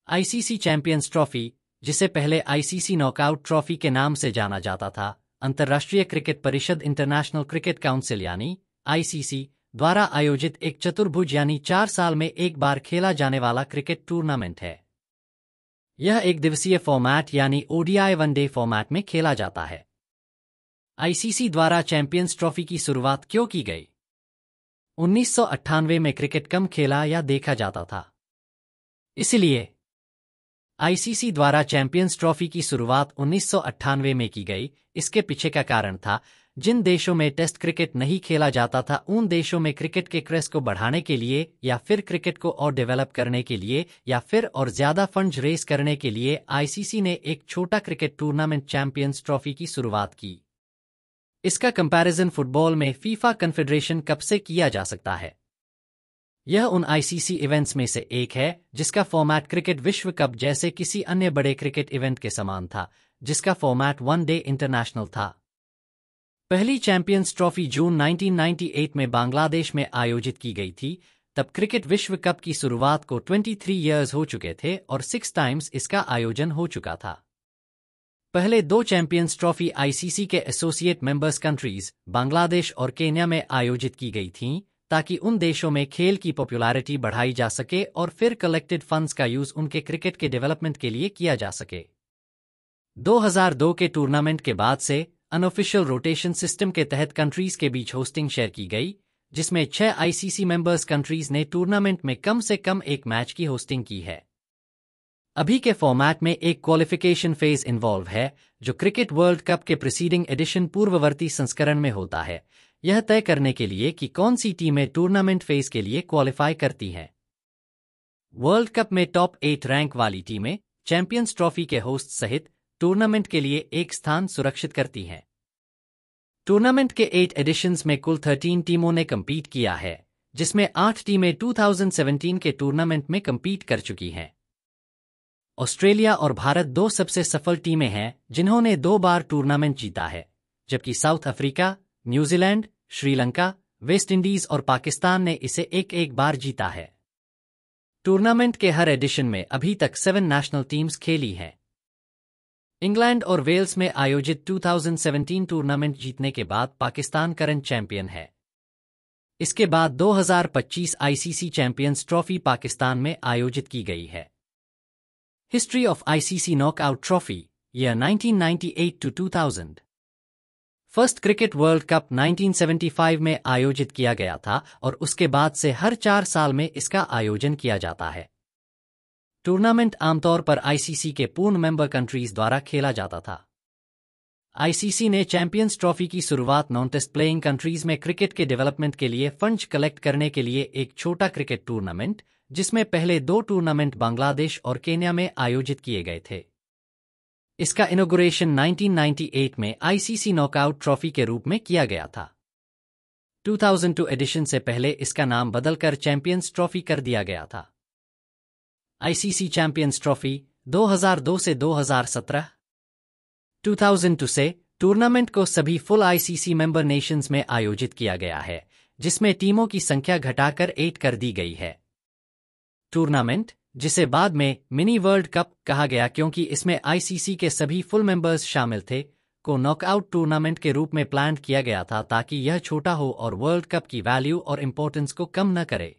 ICC champions trophy, जिसे पहले ICC knockout trophy के नाम से जाना जाता था, अंतर्राष्ट्रीय क्रिकेट परिषद इंटरनेशनल क्रिकेट काउंसिल यानी आईसीसी द्वारा आयोजित एक चतुर्भुज यानी 4 साल में एक बार खेला जाने वाला क्रिकेट टूर्नामेंट है। यह एक दिवसीय फॉर्मेट यानी ओडीआई वनडे फॉर्मेट में खेला जाता है। आईसीसी द्वारा चैंपियंस ट्रॉफी की शुरुआत क्यों की गई? 1998 में क्रिकेट कम खेला या देखा जाता था, इसलिए आईसीसी द्वारा चैंपियंस ट्रॉफी की शुरुआत 1998 में की गई। इसके पीछे का कारण था, जिन देशों में टेस्ट क्रिकेट नहीं खेला जाता था उन देशों में क्रिकेट के क्रेज को बढ़ाने के लिए, या फिर क्रिकेट को और डेवलप करने के लिए, या फिर और ज्यादा फंड्स रेस करने के लिए आईसीसी ने एक छोटा क्रिकेट टूर्नामेंट चैंपियंस ट्रॉफी की शुरुआत की। इसका कंपैरिजन फुटबॉल में फीफा कन्फेडरेशन कप से किया जा सकता है। यह उन आईसीसी इवेंट्स में से एक है जिसका फॉर्मेट क्रिकेट विश्व कप जैसे किसी अन्य बड़े क्रिकेट इवेंट के समान था, जिसका फॉर्मेट वन डे इंटरनेशनल था। पहली चैंपियंस ट्रॉफी जून 1998 में बांग्लादेश में आयोजित की गई थी। तब क्रिकेट विश्व कप की शुरुआत को 23 इयर्स हो चुके थे और 6 टाइम्स इसका आयोजन हो चुका था। पहले 2 चैंपियंस ट्रॉफी आईसीसी के एसोसिएट मेंबर्स कंट्रीज बांग्लादेश और केन्या में आयोजित की गई थीं, ताकि उन देशों में खेल की पॉपुलैरिटी बढ़ाई जा सके और फिर कलेक्टेड फंड्स का यूज उनके क्रिकेट के डेवलपमेंट के लिए किया जा सके। 2002 के टूर्नामेंट के बाद से अनऑफिशियल रोटेशन सिस्टम के तहत कंट्रीज के बीच होस्टिंग शेयर की गई, जिसमें 6 आईसीसी मेंबर्स कंट्रीज ने टूर्नामेंट में कम से कम एक मैच की होस्टिंग की है। अभी के फॉर्मेट में एक क्वालिफिकेशन फेज इन्वॉल्व है, जो क्रिकेट वर्ल्ड कप के प्रीसीडिंग एडिशन पूर्ववर्ती संस्करण में होता है, यह तय करने के लिए कि कौन सी टीमें टूर्नामेंट फेज के लिए क्वालिफाई करती हैं। वर्ल्ड कप में टॉप 8 रैंक वाली टीमें चैंपियंस ट्रॉफी के होस्ट सहित टूर्नामेंट के लिए एक स्थान सुरक्षित करती हैं। टूर्नामेंट के 8 एडिशंस में कुल 13 टीमों ने कम्पीट किया है, जिसमें 8 टीमें 2017 के टूर्नामेंट में कम्पीट कर चुकी हैं। ऑस्ट्रेलिया और भारत 2 सबसे सफल टीमें हैं जिन्होंने 2 बार टूर्नामेंट जीता है, जबकि south Africa, New Zealand, Sri Lanka, West Indies और पाकिस्तान ने इसे एक बार जीता है। टूर्नामेंट के हर एडिशन में अभी तक 7 नेशनल टीम्स खेली हैं। इंग्लैंड और वेल्स में आयोजित 2017 टूर्नामेंट जीतने के बाद पाकिस्तान करंट चैंपियन है। इसके बाद 2025 आईसीसी चैंपियंस ट्रॉफी पाकिस्तान में आयोजित की गई है। History of ICC knockout trophy, year 1998 to 2000। First cricket world cup 1975 में आयोजित किया गया था और उसके बाद से हर 4 साल में इसका आयोजन किया जाता है। टूर्नामेंट आमतौर पर आईसीसी के पूर्ण मेंबर कंट्रीज द्वारा खेला जाता था। आईसीसी ने चैंपियंस ट्रॉफी की शुरुआत नॉन टेस्ट प्लेइंग कंट्रीज में क्रिकेट के डेवलपमेंट के लिए फंड्स कलेक्ट करने के लिए एक छोटा क्रिकेट टूर्नामेंट, जिसमें पहले 2 टूर्नामेंट बांग्लादेश और केन्या में आयोजित किए गए थे। इसका इनॉग्रेशन 1998 में आईसीसी नॉकआउट ट्रॉफी के रूप में किया गया था। 2002 एडिशन से पहले इसका नाम बदलकर चैंपियंस ट्रॉफी कर दिया गया था। आईसीसी चैंपियंस ट्रॉफी 2002 से 2017। 2002 से टूर्नामेंट को सभी फुल आईसीसी मेंबर नेशंस में आयोजित किया गया है, जिसमें टीमों की संख्या घटाकर 8 कर दी गई है। टूर्नामेंट, जिसे बाद में मिनी वर्ल्ड कप कहा गया क्योंकि इसमें आईसीसी के सभी फुल मेंबर्स शामिल थे, को नॉकआउट टूर्नामेंट के रूप में प्लान किया गया था ताकि यह छोटा हो और वर्ल्ड कप की वैल्यू और इंपॉर्टेंस को कम न करे।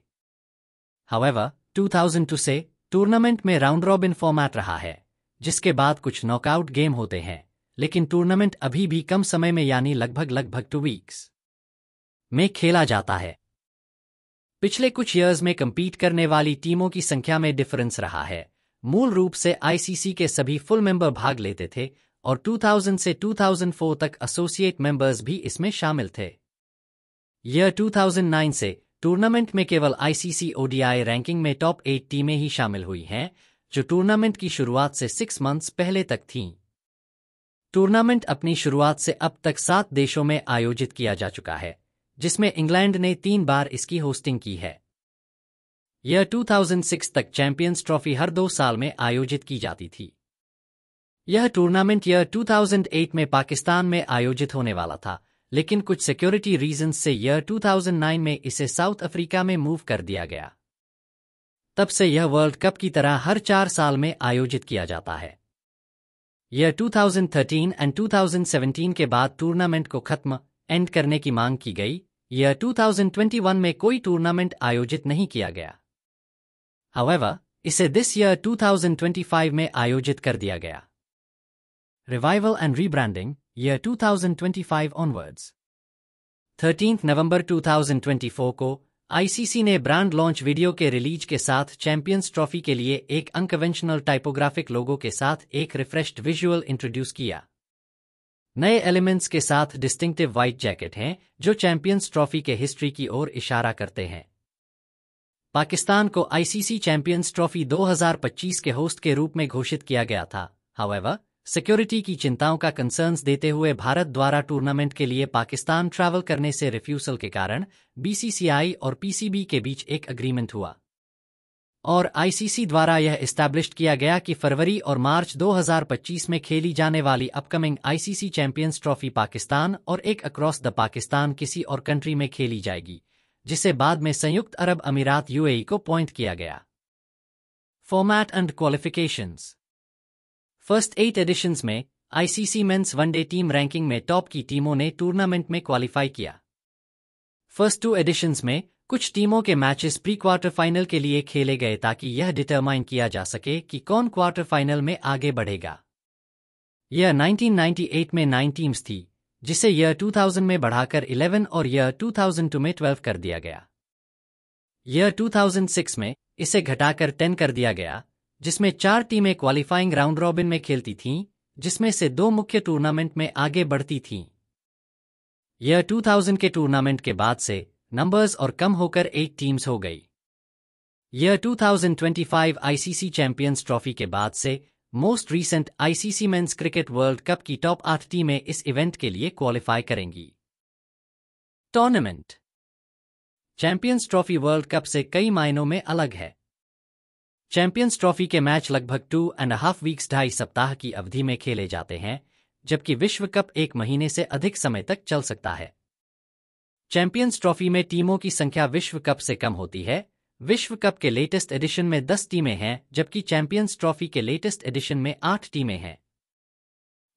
हाउएवर, 2002 से टूर्नामेंट में राउंड रॉबिन फॉर्मेट रहा है, जिसके बाद कुछ नॉकआउट गेम होते हैं, लेकिन टूर्नामेंट अभी भी कम समय में यानी लगभग 2 वीक्स में खेला जाता है। पिछले कुछ ईयर्स में कम्पीट करने वाली टीमों की संख्या में डिफरेंस रहा है। मूल रूप से आईसीसी के सभी फुल मेंबर भाग लेते थे और 2000 से 2004 तक एसोसिएट मेंबर्स भी इसमें शामिल थे। ईयर 2009 से टूर्नामेंट में केवल आईसीसी ओडीआई रैंकिंग में टॉप 8 टीमें ही शामिल हुई हैं, जो टूर्नामेंट की शुरुआत से 6 मंथ्स पहले तक थीं। टूर्नामेंट अपनी शुरुआत से अब तक 7 देशों में आयोजित किया जा चुका है, जिसमें इंग्लैंड ने 3 बार इसकी होस्टिंग की है। यह 2006 तक चैंपियंस ट्रॉफी हर 2 साल में आयोजित की जाती थी। यह टूर्नामेंट ईयर 2008 में पाकिस्तान में आयोजित होने वाला था, लेकिन कुछ सिक्योरिटी रीजंस से ईयर 2009 में इसे साउथ अफ्रीका में मूव कर दिया गया। तब से यह वर्ल्ड कप की तरह हर 4 साल में आयोजित किया जाता है। यह 2013 और 2017 के बाद टूर्नामेंट को एंड करने की मांग की गई। यह 2021 में कोई टूर्नामेंट आयोजित नहीं किया गया। However, इसे दिस ईयर 2025 में आयोजित कर दिया गया। Revival and rebranding, year 2025 onwards। 13 नवंबर 2024 को आईसीसी ने ब्रांड लॉन्च वीडियो के रिलीज के साथ चैंपियंस ट्रॉफी के लिए एक अनकन्वेंशनल टाइपोग्राफिक लोगो के साथ एक रिफ्रेश्ड विजुअल इंट्रोड्यूस किया। नए एलिमेंट्स के साथ डिस्टिंक्टिव व्हाइट जैकेट हैं जो चैंपियंस ट्रॉफी के हिस्ट्री की ओर इशारा करते हैं। पाकिस्तान को आईसीसी चैंपियंस ट्रॉफी 2025 के होस्ट के रूप में घोषित किया गया था। However, सिक्योरिटी की चिंताओं का कंसर्न्स देते हुए भारत द्वारा टूर्नामेंट के लिए पाकिस्तान ट्रैवल करने से रिफ्यूजल के कारण बीसीसीआई और पीसीबी के बीच एक एग्रीमेंट हुआ और आईसीसी द्वारा यह एस्टैब्लिश्ड किया गया कि फरवरी और मार्च 2025 में खेली जाने वाली upcoming ICC champions trophy Pakistan और एक अक्रॉस द पाकिस्तान किसी और कंट्री में खेली जाएगी, जिसे बाद में संयुक्त अरब अमीरात यूएई को पॉइंट किया गया। Format and qualifications. First 8 editions में ICC men's one day team ranking में टॉप की टीमों ने टूर्नामेंट में क्वालिफाई किया। फर्स्ट 2 एडिशंस में कुछ टीमों के मैचेस प्री क्वार्टर फाइनल के लिए खेले गए ताकि यह डिटरमाइन किया जा सके कि कौन क्वार्टर फाइनल में आगे बढ़ेगा। यह 1998 में 9 टीम्स थी, जिसे यह 2000 में बढ़ाकर 11 और यह 2002 में 12 कर दिया गया। यह 2006 में इसे घटाकर 10 कर दिया गया, जिसमें 4 टीमें क्वालिफाइंग राउंड रॉबिन में खेलती थीं, जिसमें से 2 मुख्य टूर्नामेंट में आगे बढ़ती थीं। यह 2000 के टूर्नामेंट के बाद से नंबर्स और कम होकर 8 टीम्स हो गई। यह 2025 आईसीसी चैंपियंस ट्रॉफी के बाद से most recent ICC men's cricket world cup की टॉप 8 टीमें इस इवेंट के लिए क्वालिफाई करेंगी। Tournament. Champions trophy world cup से कई मायनों में अलग है। चैंपियंस ट्रॉफी के मैच लगभग 2.5 वीक्स 2.5 सप्ताह की अवधि में खेले जाते हैं, जबकि विश्व कप 1 महीने से अधिक समय तक चल सकता है। चैंपियंस ट्रॉफी में टीमों की संख्या विश्व कप से कम होती है। विश्व कप के लेटेस्ट एडिशन में 10 टीमें हैं, जबकि चैंपियंस ट्रॉफी के लेटेस्ट एडिशन में 8 टीमें हैं।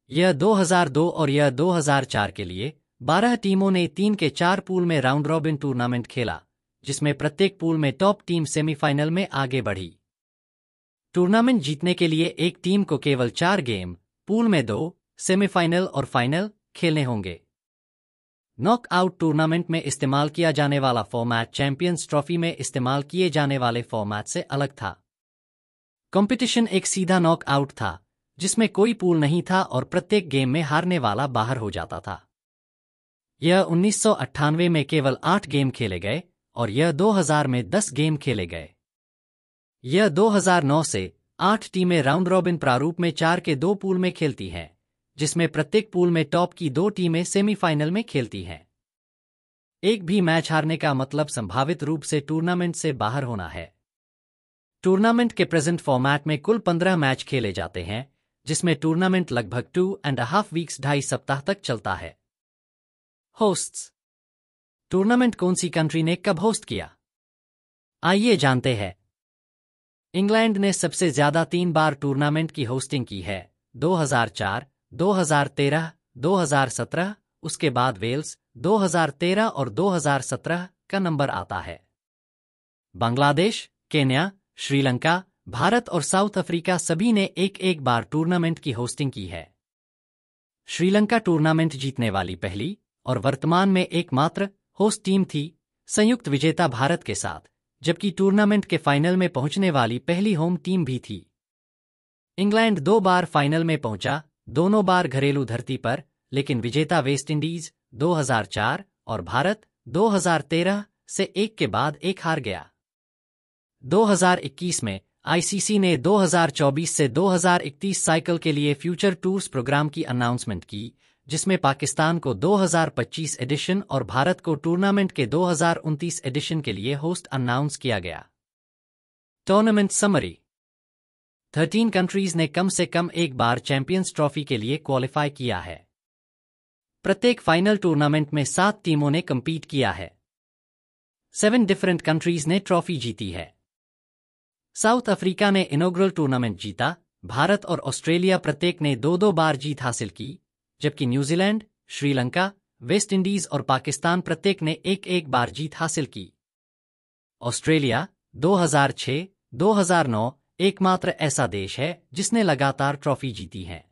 यह 2002 और यह 2004 के लिए 12 टीमों ने 3 के 4 पूल में राउंड रॉबिन टूर्नामेंट खेला, जिसमें प्रत्येक पूल में टॉप टीम सेमीफाइनल में आगे बढ़ी। टूर्नामेंट जीतने के लिए एक टीम को केवल 4 गेम, पूल में 2, सेमीफाइनल और फाइनल खेलने होंगे। नॉकआउट टूर्नामेंट में इस्तेमाल किया जाने वाला फॉर्मेट चैंपियंस ट्रॉफी में इस्तेमाल किए जाने वाले फॉर्मेट से अलग था। कंपटीशन एक सीधा नॉकआउट था, जिसमें कोई पूल नहीं था और प्रत्येक गेम में हारने वाला बाहर हो जाता था। यह 1998 में केवल 8 गेम खेले गए और यह 2000 में 10 गेम खेले गए। यह 2009 से 8 टीमें राउंड रॉबिन प्रारूप में 4 के 2 पूल में खेलती हैं, जिसमें प्रत्येक पूल में टॉप की 2 टीमें सेमीफाइनल में खेलती हैं। एक भी मैच हारने का मतलब संभावित रूप से टूर्नामेंट से बाहर होना है। टूर्नामेंट के प्रेजेंट फॉर्मेट में कुल 15 मैच खेले जाते हैं, जिसमें टूर्नामेंट लगभग 2.5 वीक्स 2.5 सप्ताह तक चलता है। होस्ट्स। टूर्नामेंट कौन सी कंट्री ने कब होस्ट किया? आइए जानते हैं। इंग्लैंड ने सबसे ज्यादा 3 बार टूर्नामेंट की होस्टिंग की है, 2004, 2013, 2017, उसके बाद वेल्स 2013 और 2017 का नंबर आता है। बांग्लादेश, केन्या, श्रीलंका, भारत और साउथ अफ्रीका सभी ने एक बार टूर्नामेंट की होस्टिंग की है। श्रीलंका टूर्नामेंट जीतने वाली पहली और वर्तमान में एकमात्र होस्ट टीम थी, संयुक्त विजेता भारत के साथ, जबकि टूर्नामेंट के फाइनल में पहुंचने वाली पहली होम टीम भी थी। इंग्लैंड 2 बार फाइनल में पहुंचा, दोनों बार घरेलू धरती पर, लेकिन विजेता वेस्टइंडीज 2004 और भारत 2013 से एक के बाद एक हार गया। 2021 में आईसीसी ने 2024 से 2031 साइकिल के लिए फ्यूचर टूर्स प्रोग्राम की अनाउंसमेंट की, जिसमें पाकिस्तान को 2025 एडिशन और भारत को टूर्नामेंट के 2029 एडिशन के लिए होस्ट अनाउंस किया गया। Tournament summary. 13 कंट्रीज ने कम से कम एक बार चैंपियंस ट्रॉफी के लिए क्वालिफाई किया है। प्रत्येक फाइनल टूर्नामेंट में 7 टीमों ने कम्पीट किया है। 7 डिफरेंट कंट्रीज ने ट्रॉफी जीती है। साउथ अफ्रीका ने इनॉग्रल टूर्नामेंट जीता। भारत और ऑस्ट्रेलिया प्रत्येक ने 2-2 बार जीत हासिल की, जबकि न्यूजीलैंड, श्रीलंका, वेस्ट इंडीज और पाकिस्तान प्रत्येक ने 1-1 बार जीत हासिल की। ऑस्ट्रेलिया 2006, 2009 एकमात्र ऐसा देश है जिसने लगातार ट्रॉफी जीती है।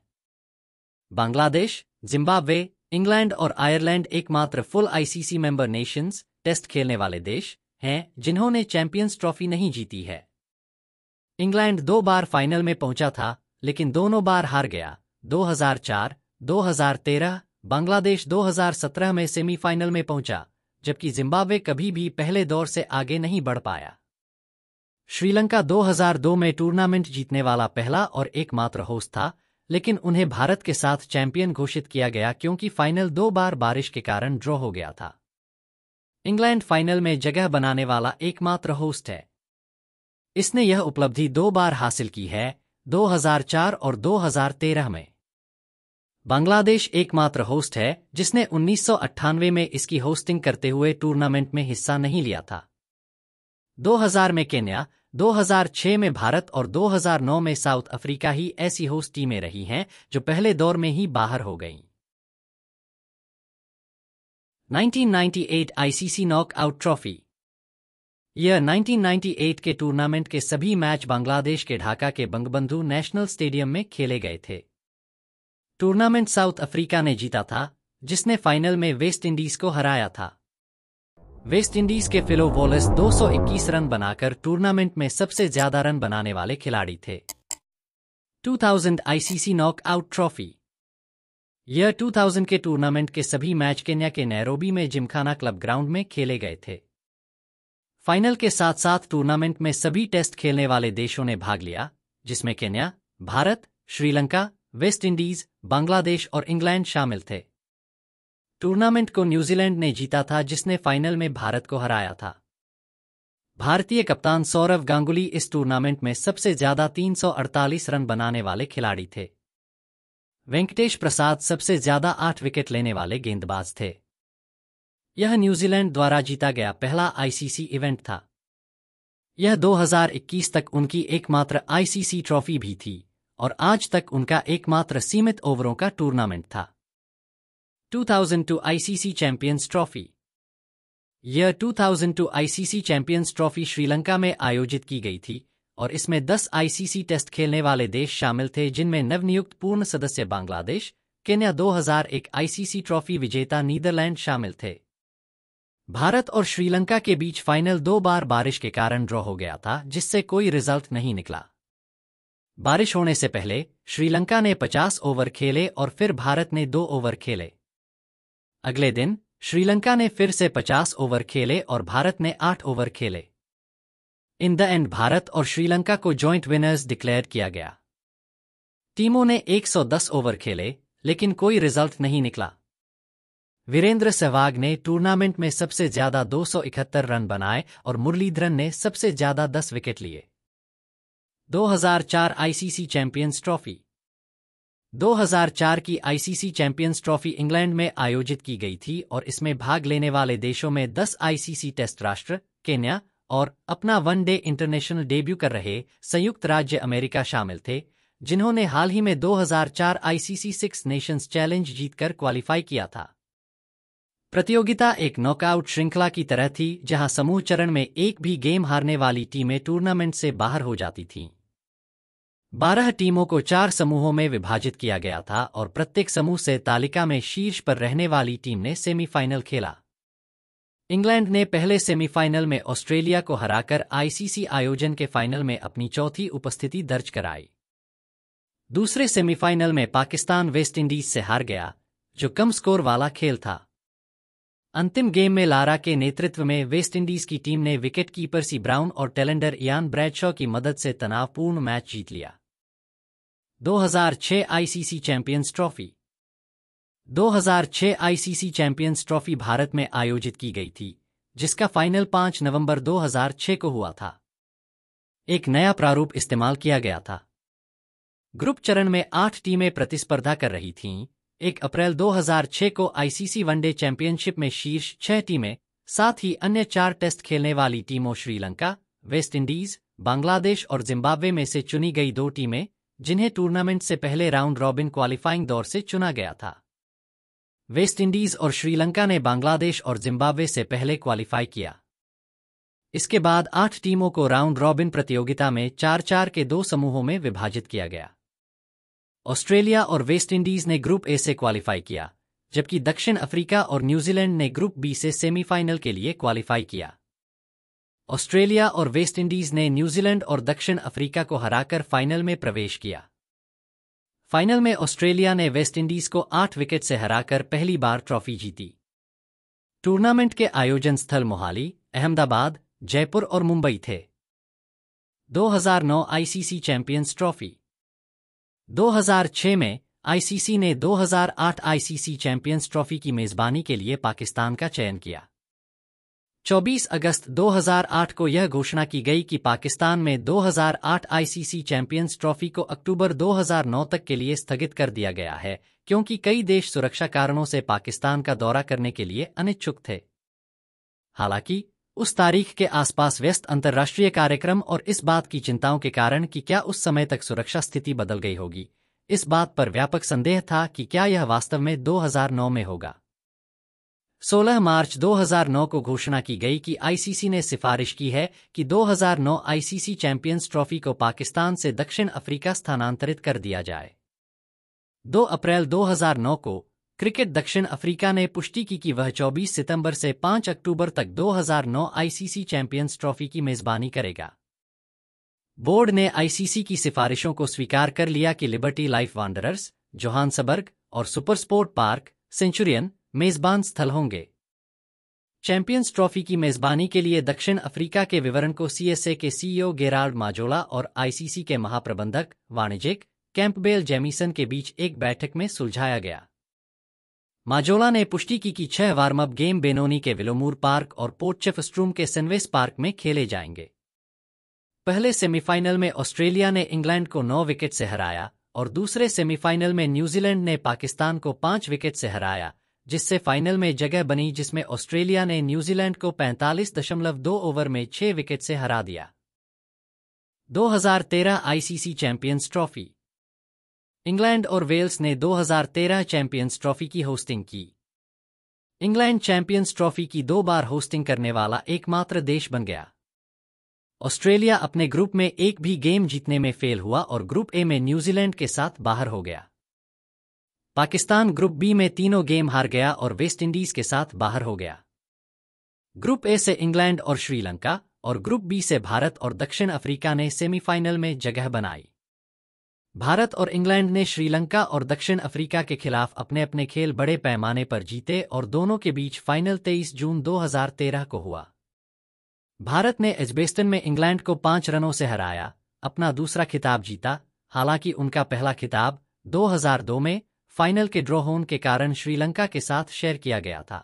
बांग्लादेश, जिम्बाब्वे, इंग्लैंड और आयरलैंड एकमात्र full ICC member nations test खेलने वाले देश हैं जिन्होंने चैंपियंस ट्रॉफी नहीं जीती है। इंग्लैंड 2 बार फाइनल में पहुंचा था, लेकिन दोनों बार हार गया। 2004, 2013, बांग्लादेश 2017 में सेमीफाइनल में पहुंचा, जबकि जिम्बाब्वे कभी भी पहले दौर से आगे नहीं बढ़ पाया। श्रीलंका 2002 में टूर्नामेंट जीतने वाला पहला और एकमात्र होस्ट था, लेकिन उन्हें भारत के साथ चैंपियन घोषित किया गया क्योंकि फाइनल 2 बार बारिश के कारण ड्रॉ हो गया था। इंग्लैंड फाइनल में जगह बनाने वाला एकमात्र होस्ट है। इसने यह उपलब्धि 2 बार हासिल की है, 2004 और 2013 में। बांग्लादेश एकमात्र होस्ट है जिसने 1998 में इसकी होस्टिंग करते हुए टूर्नामेंट में हिस्सा नहीं लिया था। 2000 में केन्या, 2006 में भारत और 2009 में साउथ अफ्रीका ही ऐसी होस्ट टीमें रही हैं जो पहले दौर में ही बाहर हो गईं। 1998 आईसीसी नॉकआउट ट्रॉफी। यह 1998 के टूर्नामेंट के सभी मैच बांग्लादेश के ढाका के बंगबंधु नेशनल स्टेडियम में खेले गए थे। टूर्नामेंट साउथ अफ्रीका ने जीता था, जिसने फाइनल में वेस्ट इंडीज को हराया था। वेस्ट इंडीज के फिलो वॉलेस 221 रन बनाकर टूर्नामेंट में सबसे ज्यादा रन बनाने वाले खिलाड़ी थे। 2000 आईसीसी नॉकआउट ट्रॉफी। यह 2000 के टूर्नामेंट के सभी मैच केन्या के नैरोबी में जिमखाना क्लब ग्राउंड में खेले गए थे। फाइनल के साथ साथ टूर्नामेंट में सभी टेस्ट खेलने वाले देशों ने भाग लिया, जिसमें Kenya, Bharat, Sri Lanka, West Indies, Bangladesh और इंग्लैंड शामिल थे। टूर्नामेंट को न्यूजीलैंड ने जीता था, जिसने फाइनल में भारत को हराया था। भारतीय कप्तान सौरव गांगुली इस टूर्नामेंट में सबसे ज्यादा 348 रन बनाने वाले खिलाड़ी थे। वेंकटेश प्रसाद सबसे ज्यादा 8 विकेट लेने वाले गेंदबाज थे। यह न्यूजीलैंड द्वारा जीता गया पहला आईसीसी इवेंट था। यह 2021 तक उनकी एकमात्र आईसीसी ट्रॉफी भी थी और आज तक उनका एकमात्र सीमित ओवरों का टूर्नामेंट था। 2002 आईसीसी चैंपियंस ट्रॉफी। यह 2002 आईसीसी चैंपियंस ट्रॉफी श्रीलंका में आयोजित की गई थी और इसमें 10 आईसीसी टेस्ट खेलने वाले देश शामिल थे, जिनमें नवनियुक्त पूर्ण सदस्य बांग्लादेश, केन्या, 2001 आईसीसी ट्रॉफी विजेता नीदरलैंड शामिल थे। भारत और श्रीलंका के बीच फाइनल 2 बार बारिश के कारण ड्रॉ हो गया था, जिससे कोई रिजल्ट नहीं निकला। बारिश होने से पहले श्रीलंका ने 50 ओवर खेले और फिर भारत ने 2 ओवर खेले। अगले दिन श्रीलंका ने फिर से 50 ओवर खेले और भारत ने 8 ओवर खेले। इन द एंड भारत और श्रीलंका को जॉइंट विनर्स डिक्लेयर किया गया। टीमों ने 110 ओवर खेले, लेकिन कोई रिजल्ट नहीं निकला। वीरेंद्र सहवाग ने टूर्नामेंट में सबसे ज्यादा 271 रन बनाए और मुरलीधरन ने सबसे ज्यादा 10 विकेट लिए। 2004 आईसीसी चैंपियंस ट्रॉफी। 2004 की आईसीसी चैंपियंस ट्रॉफी इंग्लैंड में आयोजित की गई थी और इसमें भाग लेने वाले देशों में 10 आईसीसी टेस्ट राष्ट्र, केन्या और अपना वनडे इंटरनेशनल डेब्यू कर रहे संयुक्त राज्य अमेरिका शामिल थे, जिन्होंने हाल ही में 2004 आईसीसी 6 नेशंस चैलेंज जीतकर क्वालिफाई किया था। प्रतियोगिता एक नॉकआउट श्रृंखला की तरह थी, जहां समूह चरण में एक भी गेम हारने वाली टीमें टूर्नामेंट से बाहर हो जाती थीं। 12 टीमों को 4 समूहों में विभाजित किया गया था और प्रत्येक समूह से तालिका में शीर्ष पर रहने वाली टीम ने सेमीफाइनल खेला। इंग्लैंड ने पहले सेमीफाइनल में ऑस्ट्रेलिया को हराकर आईसीसी आयोजन के फाइनल में अपनी चौथी उपस्थिति दर्ज कराई। दूसरे सेमीफाइनल में पाकिस्तान वेस्ट इंडीज से हार गया, जो कम स्कोर वाला खेल था। अंतिम गेम में लारा के नेतृत्व में वेस्ट इंडीज की टीम ने विकेटकीपर सी ब्राउन और टेलेंडर इयान ब्रैडशॉ की मदद से तनावपूर्ण मैच जीत लिया। 2006 ICC champions trophy. 2006 ICC champions trophy Bharat में आयोजित की गई थी, जिसका फाइनल 5 नवंबर 2006 को हुआ था। एक नया प्रारूप इस्तेमाल किया गया था। ग्रुप चरण में 8 टीमें प्रतिस्पर्धा कर रही थीं। 1 अप्रैल 2006 को आईसीसी वनडे चैंपियनशिप में शीर्ष 6 टीमें, साथ ही अन्य 4 टेस्ट खेलने वाली टीमों श्रीलंका, वेस्ट इंडीज, बांग्लादेश और जिम्बाब्वे में से चुनी गई 2 टीमें, जिन्हें टूर्नामेंट से पहले राउंड रॉबिन क्वालिफाइंग दौर से चुना गया था। वेस्टइंडीज और श्रीलंका ने बांग्लादेश और जिम्बाब्वे से पहले क्वालिफाई किया। इसके बाद 8 टीमों को राउंड रॉबिन प्रतियोगिता में 4-4 के 2 समूहों में विभाजित किया गया। ऑस्ट्रेलिया और वेस्टइंडीज ने ग्रुप ए से क्वालिफाई किया, जबकि दक्षिण अफ्रीका और न्यूजीलैंड ने ग्रुप बी से सेमीफाइनल के लिए क्वालिफाई किया। ऑस्ट्रेलिया और वेस्टइंडीज ने न्यूजीलैंड और दक्षिण अफ्रीका को हराकर फाइनल में प्रवेश किया। फाइनल में ऑस्ट्रेलिया ने वेस्टइंडीज को 8 विकेट से हराकर पहली बार ट्रॉफी जीती। टूर्नामेंट के आयोजन स्थल मोहाली, अहमदाबाद, जयपुर और मुंबई थे। 2009 आईसीसी चैंपियंस ट्रॉफी। 2006 में आईसीसी ने 2008 आईसीसी चैंपियंस ट्रॉफी की मेजबानी के लिए पाकिस्तान का चयन किया। 24 अगस्त 2008 को यह घोषणा की गई कि पाकिस्तान में 2008 आईसीसी चैंपियंस ट्रॉफी को अक्टूबर 2009 तक के लिए स्थगित कर दिया गया है, क्योंकि कई देश सुरक्षा कारणों से पाकिस्तान का दौरा करने के लिए अनिच्छुक थे। हालांकि उस तारीख के आसपास व्यस्त अंतर्राष्ट्रीय कार्यक्रम और इस बात की चिंताओं के कारण कि क्या उस समय तक सुरक्षा स्थिति बदल गई होगी, इस बात पर व्यापक संदेह था कि क्या यह वास्तव में 2009 में होगा। 16 मार्च 2009 को घोषणा की गई कि आईसीसी ने सिफारिश की है कि 2009 आईसीसी चैंपियंस ट्रॉफी को पाकिस्तान से दक्षिण अफ्रीका स्थानांतरित कर दिया जाए। 2 अप्रैल 2009 को क्रिकेट दक्षिण अफ्रीका ने पुष्टि की कि वह 24 सितंबर से 5 अक्टूबर तक 2009 आईसीसी चैंपियंस ट्रॉफी की मेजबानी करेगा। बोर्ड ने आईसीसी की सिफारिशों को स्वीकार कर लिया कि लिबर्टी लाइफ वांडरर्स, जोहान्सबर्ग और सुपरस्पोर्ट पार्क, सेंचुरियन मेजबान स्थल होंगे। चैंपियंस ट्रॉफी की मेजबानी के लिए दक्षिण अफ्रीका के विवरण को सीएसए के सीईओ गेराल्ड माजोला और आईसीसी के महाप्रबंधक वाणिज्यिक कैंपबेल जेमिसन के बीच एक बैठक में सुलझाया गया। माजोला ने पुष्टि की कि 6 वार्म अप गेम बेनोनी के विलोमूर पार्क और पोर्टचेफस्ट्रूम के सेनवेस पार्क में खेले जाएंगे। पहले सेमीफाइनल में ऑस्ट्रेलिया ने इंग्लैंड को 9 विकेट से हराया और दूसरे सेमीफाइनल में न्यूजीलैंड ने पाकिस्तान को 5 विकेट से हराया, जिससे फाइनल में जगह बनी, जिसमें ऑस्ट्रेलिया ने न्यूजीलैंड को 45.2 ओवर में 6 विकेट से हरा दिया। 2013 आईसीसी चैंपियंस ट्रॉफी। इंग्लैंड और वेल्स ने 2013 चैंपियंस ट्रॉफी की होस्टिंग की। इंग्लैंड चैंपियंस ट्रॉफी की 2 बार होस्टिंग करने वाला एकमात्र देश बन गया। ऑस्ट्रेलिया अपने ग्रुप में एक भी गेम जीतने में फेल हुआ और ग्रुप ए में न्यूजीलैंड के साथ बाहर हो गया। पाकिस्तान ग्रुप बी में तीनों गेम हार गया और वेस्टइंडीज के साथ बाहर हो गया। ग्रुप ए से इंग्लैंड और श्रीलंका और ग्रुप बी से भारत और दक्षिण अफ्रीका ने सेमीफाइनल में जगह बनाई। भारत और इंग्लैंड ने श्रीलंका और दक्षिण अफ्रीका के खिलाफ अपने अपने खेल बड़े पैमाने पर जीते और दोनों के बीच फाइनल 23 जून 2013 को हुआ। भारत ने एजबेस्टन में इंग्लैंड को 5 रनों से हराया, अपना दूसरा खिताब जीता। हालांकि उनका पहला खिताब 2002 में फाइनल के ड्रॉ होने के कारण श्रीलंका के साथ शेयर किया गया था।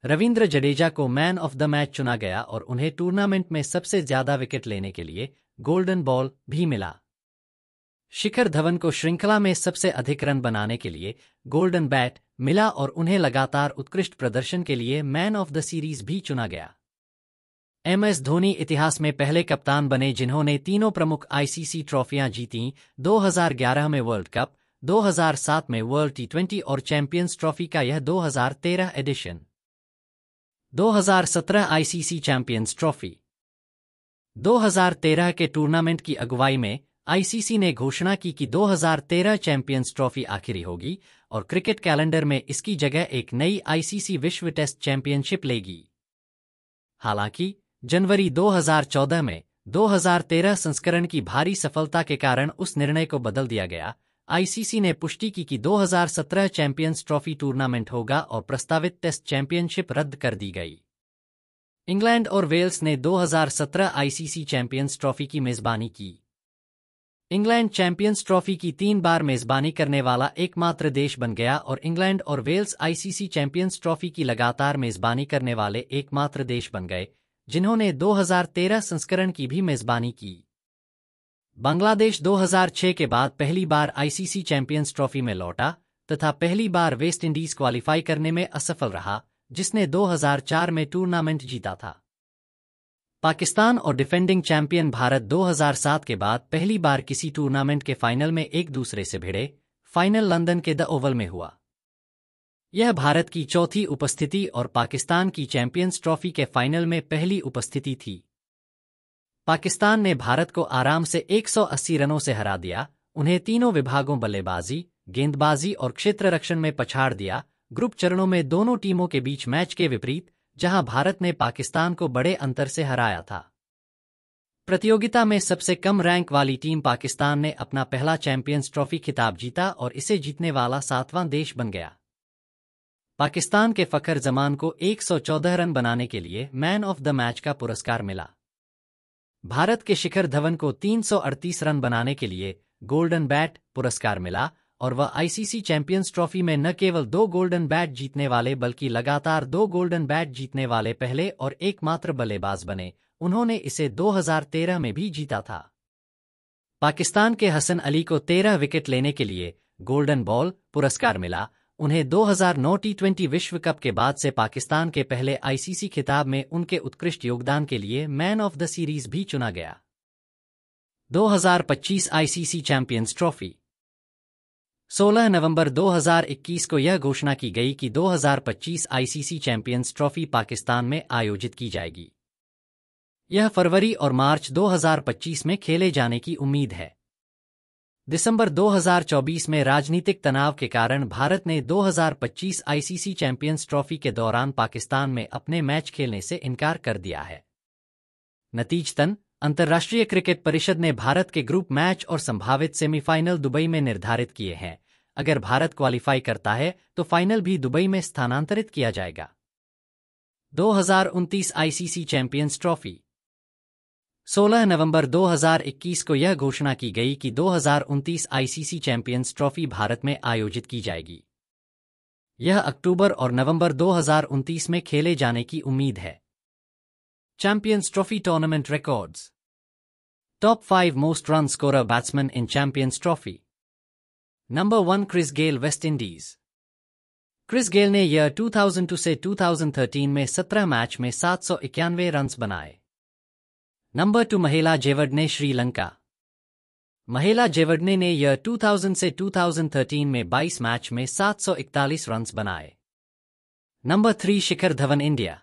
रविंद्र जडेजा को मैन ऑफ द मैच चुना गया और उन्हें टूर्नामेंट में सबसे ज्यादा विकेट लेने के लिए गोल्डन बॉल भी मिला। शिखर धवन को श्रृंखला में सबसे अधिक रन बनाने के लिए गोल्डन बैट मिला और उन्हें लगातार उत्कृष्ट प्रदर्शन के लिए मैन ऑफ द सीरीज भी चुना गया। एमएस धोनी इतिहास में पहले कप्तान बने जिन्होंने तीनों प्रमुख आईसीसी ट्रॉफियां जीतीं, 2011 में वर्ल्ड कप, 2007 में वर्ल्ड टी20 और चैंपियंस ट्रॉफी का यह 2013 एडिशन। 2017 ICC champions trophy. 2013 के टूर्नामेंट की अगुवाई में आईसीसी ने घोषणा की कि 2013 चैंपियंस ट्रॉफी आखिरी होगी और क्रिकेट कैलेंडर में इसकी जगह एक नई आईसीसी विश्व टेस्ट चैंपियनशिप लेगी। हालांकि जनवरी 2014 में 2013 संस्करण की भारी सफलता के कारण उस निर्णय को बदल दिया गया। आईसीसी ने पुष्टि की कि 2017 चैंपियंस ट्रॉफी टूर्नामेंट होगा और प्रस्तावित टेस्ट चैंपियनशिप रद्द कर दी गई। इंग्लैंड और वेल्स ने 2017 आईसीसी चैंपियंस ट्रॉफी की मेजबानी की। इंग्लैंड चैंपियंस ट्रॉफी की 3 बार मेजबानी करने वाला एकमात्र देश बन गया और इंग्लैंड और वेल्स आईसीसी चैंपियंस ट्रॉफी की लगातार मेजबानी करने वाले एकमात्र देश बन गए, जिन्होंने 2013 संस्करण की भी मेजबानी की। बांग्लादेश 2006 के बाद पहली बार आईसीसी चैंपियंस ट्रॉफी में लौटा तथा पहली बार वेस्ट इंडीज क्वालिफाई करने में असफल रहा, जिसने 2004 में टूर्नामेंट जीता था। पाकिस्तान और डिफेंडिंग चैंपियन भारत 2007 के बाद पहली बार किसी टूर्नामेंट के फाइनल में एक दूसरे से भिड़े। फाइनल लंदन के द ओवल में हुआ। यह भारत की चौथी उपस्थिति और पाकिस्तान की चैंपियंस ट्रॉफी के फाइनल में पहली उपस्थिति थी। पाकिस्तान ने भारत को आराम से 180 रनों से हरा दिया, उन्हें तीनों विभागों बल्लेबाजी, गेंदबाजी और क्षेत्ररक्षण में पछाड़ दिया। ग्रुप चरणों में दोनों टीमों के बीच मैच के विपरीत, जहां भारत ने पाकिस्तान को बड़े अंतर से हराया था। प्रतियोगिता में सबसे कम रैंक वाली टीम पाकिस्तान ने अपना पहला चैंपियंस ट्रॉफी खिताब जीता और इसे जीतने वाला 7वां देश बन गया। पाकिस्तान के फखर जमान को 114 रन बनाने के लिए मैन ऑफ द मैच का पुरस्कार मिला। भारत के शिखर धवन को 338 रन बनाने के लिए गोल्डन बैट पुरस्कार मिला और वह आईसीसी चैंपियंस ट्रॉफी में न केवल 2 गोल्डन बैट जीतने वाले बल्कि लगातार 2 गोल्डन बैट जीतने वाले पहले और एकमात्र बल्लेबाज बने। उन्होंने इसे 2013 में भी जीता था। पाकिस्तान के हसन अली को 13 विकेट लेने के लिए गोल्डन बॉल पुरस्कार मिला। उन्हें 2009 टी20 विश्व कप के बाद से पाकिस्तान के पहले आईसीसी खिताब में उनके उत्कृष्ट योगदान के लिए मैन ऑफ द सीरीज भी चुना गया। 2025 आईसीसी चैंपियंस ट्रॉफी 16 नवंबर 2021 को यह घोषणा की गई कि 2025 आईसीसी चैंपियंस ट्रॉफी पाकिस्तान में आयोजित की जाएगी। यह फरवरी और मार्च 2025 में खेले जाने की उम्मीद है। दिसंबर 2024 में राजनीतिक तनाव के कारण भारत ने 2025 आईसीसी चैंपियंस ट्रॉफी के दौरान पाकिस्तान में अपने मैच खेलने से इनकार कर दिया है। नतीजतन, अंतर्राष्ट्रीय क्रिकेट परिषद ने भारत के ग्रुप मैच और संभावित सेमीफाइनल दुबई में निर्धारित किए हैं। अगर भारत क्वालिफाई करता है तो फाइनल भी दुबई में स्थानांतरित किया जाएगा। 2029 आईसीसी चैंपियंस ट्रॉफी 16 नवंबर 2021 को यह घोषणा की गई कि 2029 आईसीसी चैंपियंस ट्रॉफी भारत में आयोजित की जाएगी। यह अक्टूबर और नवंबर 2029 में खेले जाने की उम्मीद है। Champions trophy tournament records. Top 5 most run scorer batsman in champions trophy. Number 1 Chris Gayle, West Indies. Chris Gayle ने ईयर 2002 से 2013 में 17 मैच में 791 रन बनाए। नंबर 2 महिला जेवरडने, श्रीलंका। महिला जेवरडने ने ईयर 2000 से 2013 में 22 मैच में 741 रन बनाए। Number 3 Shikhar Dhawan, India.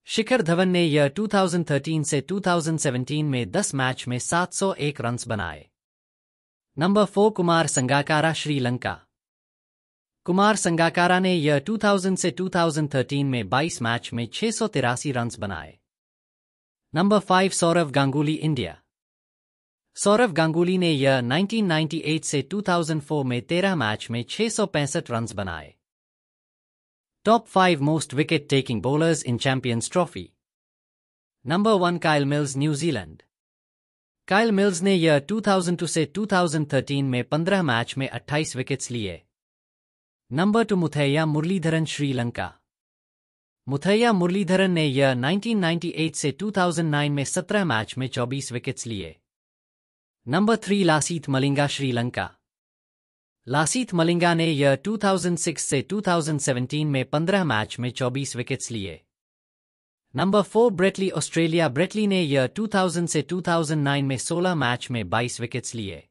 शिखर धवन ने ईयर 2013 से 2017 में 10 मैच में 701 रन बनाए। नंबर 4 कुमार संगाकारा, श्रीलंका। कुमार संगाकारा ने ईयर 2000 से 2013 में 22 मैच में 683 रन बनाए। Number 5 Sourav Ganguly, India. सौरव गांगुली ने ईयर 1998 से 2004 में 13 मैच में 665 रन बनाए। Top 5 most wicket taking bowlers इन champions trophy. Number 1 Kyle mills, New Zealand. Kyle mills ने ईयर 2002 से 2013 में 15 मैच में 28 विकेट्स लिए। नंबर 2 मुथैया मुरलीधरन, श्रीलंका। मुथैया मुरलीधरन ने ईयर 1998 से 2009 में 17 मैच में 24 विकेट्स लिए। नंबर 3 लासीथ मलिंगा, श्रीलंका। लासीथ मलिंगा ने ईयर 2006 से 2017 में 15 मैच में 24 विकेट्स लिए। Number 4 Brett Lee, Australia. ब्रेटली ने ईयर 2000 से 2009 में 16 मैच में 22 विकेट्स लिए।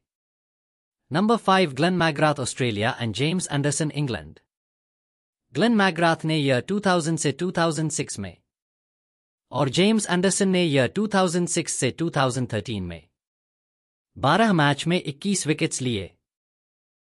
Number 5 Glenn McGrath, Australia and James Anderson, England. Glenn McGrath ने ईयर 2000 से 2006 में और जेम्स एंडरसन ने ईयर 2006 से 2013 में 12 मैच में 21 विकेट्स लिए।